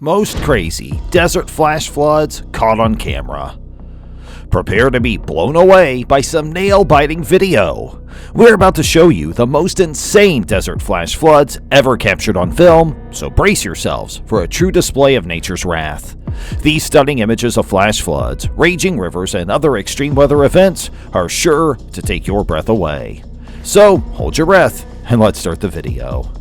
Most crazy desert flash floods caught on camera. Prepare to be blown away by some nail-biting video. We're about to show you the most insane desert flash floods ever captured on film, so brace yourselves for a true display of nature's wrath. These stunning images of flash floods, raging rivers, and other extreme weather events are sure to take your breath away. So hold your breath and let's start the video.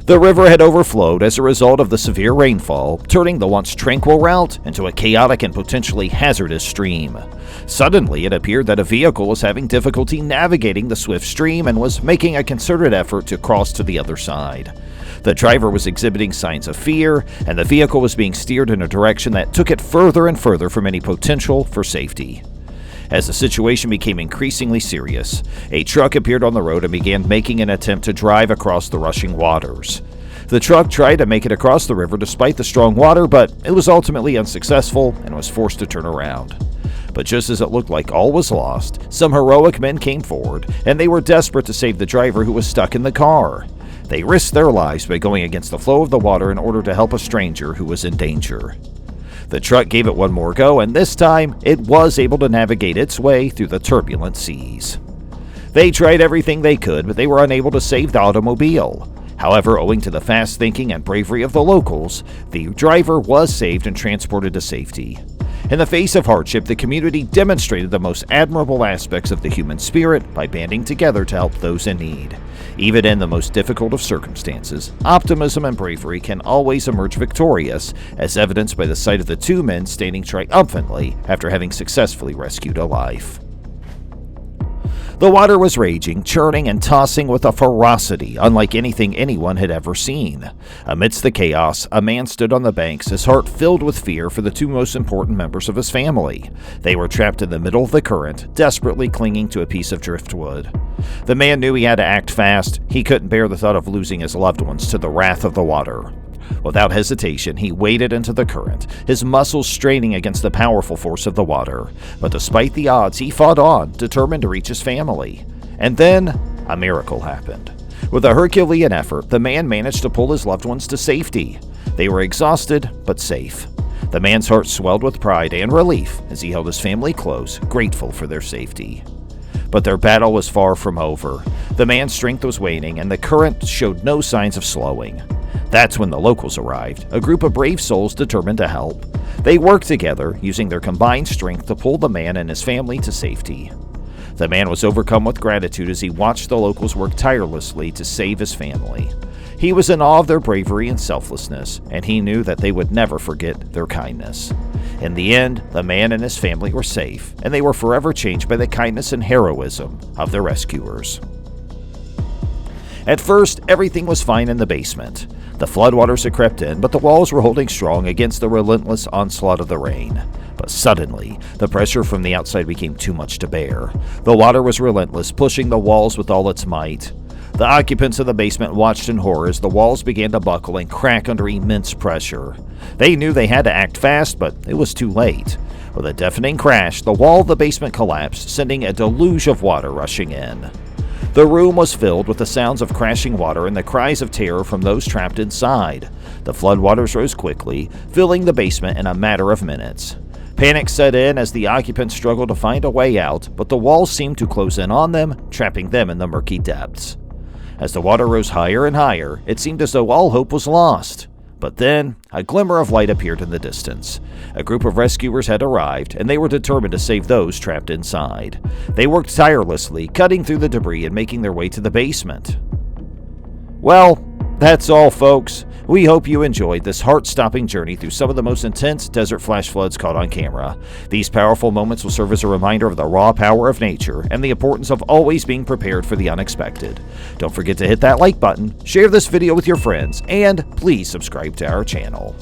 The river had overflowed as a result of the severe rainfall, turning the once tranquil route into a chaotic and potentially hazardous stream. Suddenly, it appeared that a vehicle was having difficulty navigating the swift stream and was making a concerted effort to cross to the other side. The driver was exhibiting signs of fear, and the vehicle was being steered in a direction that took it further and further from any potential for safety. As the situation became increasingly serious, a truck appeared on the road and began making an attempt to drive across the rushing waters. The truck tried to make it across the river despite the strong water, but it was ultimately unsuccessful and was forced to turn around. But just as it looked like all was lost, some heroic men came forward, and they were desperate to save the driver who was stuck in the car. They risked their lives by going against the flow of the water in order to help a stranger who was in danger. The truck gave it one more go, and this time, it was able to navigate its way through the turbulent seas. They tried everything they could, but they were unable to save the automobile. However, owing to the fast thinking and bravery of the locals, the driver was saved and transported to safety. In the face of hardship, the community demonstrated the most admirable aspects of the human spirit by banding together to help those in need. Even in the most difficult of circumstances, optimism and bravery can always emerge victorious, as evidenced by the sight of the two men standing triumphantly after having successfully rescued a life. The water was raging, churning, and tossing with a ferocity unlike anything anyone had ever seen. Amidst the chaos, a man stood on the banks, his heart filled with fear for the two most important members of his family. They were trapped in the middle of the current, desperately clinging to a piece of driftwood. The man knew he had to act fast. He couldn't bear the thought of losing his loved ones to the wrath of the water. Without hesitation, he waded into the current, his muscles straining against the powerful force of the water. But despite the odds, he fought on, determined to reach his family. And then, a miracle happened. With a Herculean effort, the man managed to pull his loved ones to safety. They were exhausted, but safe. The man's heart swelled with pride and relief as he held his family close, grateful for their safety. But their battle was far from over. The man's strength was waning, and the current showed no signs of slowing. That's when the locals arrived, a group of brave souls determined to help. They worked together, using their combined strength to pull the man and his family to safety. The man was overcome with gratitude as he watched the locals work tirelessly to save his family. He was in awe of their bravery and selflessness, and he knew that they would never forget their kindness. In the end, the man and his family were safe, and they were forever changed by the kindness and heroism of their rescuers. At first, everything was fine in the basement. The floodwaters had crept in, but the walls were holding strong against the relentless onslaught of the rain. But suddenly, the pressure from the outside became too much to bear. The water was relentless, pushing the walls with all its might. The occupants of the basement watched in horror as the walls began to buckle and crack under immense pressure. They knew they had to act fast, but it was too late. With a deafening crash, the wall of the basement collapsed, sending a deluge of water rushing in. The room was filled with the sounds of crashing water and the cries of terror from those trapped inside. The floodwaters rose quickly, filling the basement in a matter of minutes. Panic set in as the occupants struggled to find a way out, but the walls seemed to close in on them, trapping them in the murky depths. As the water rose higher and higher, it seemed as though all hope was lost. But then, a glimmer of light appeared in the distance. A group of rescuers had arrived, and they were determined to save those trapped inside. They worked tirelessly, cutting through the debris and making their way to the basement. Well, that's all, folks. We hope you enjoyed this heart-stopping journey through some of the most intense desert flash floods caught on camera. These powerful moments will serve as a reminder of the raw power of nature and the importance of always being prepared for the unexpected. Don't forget to hit that like button, share this video with your friends, and please subscribe to our channel.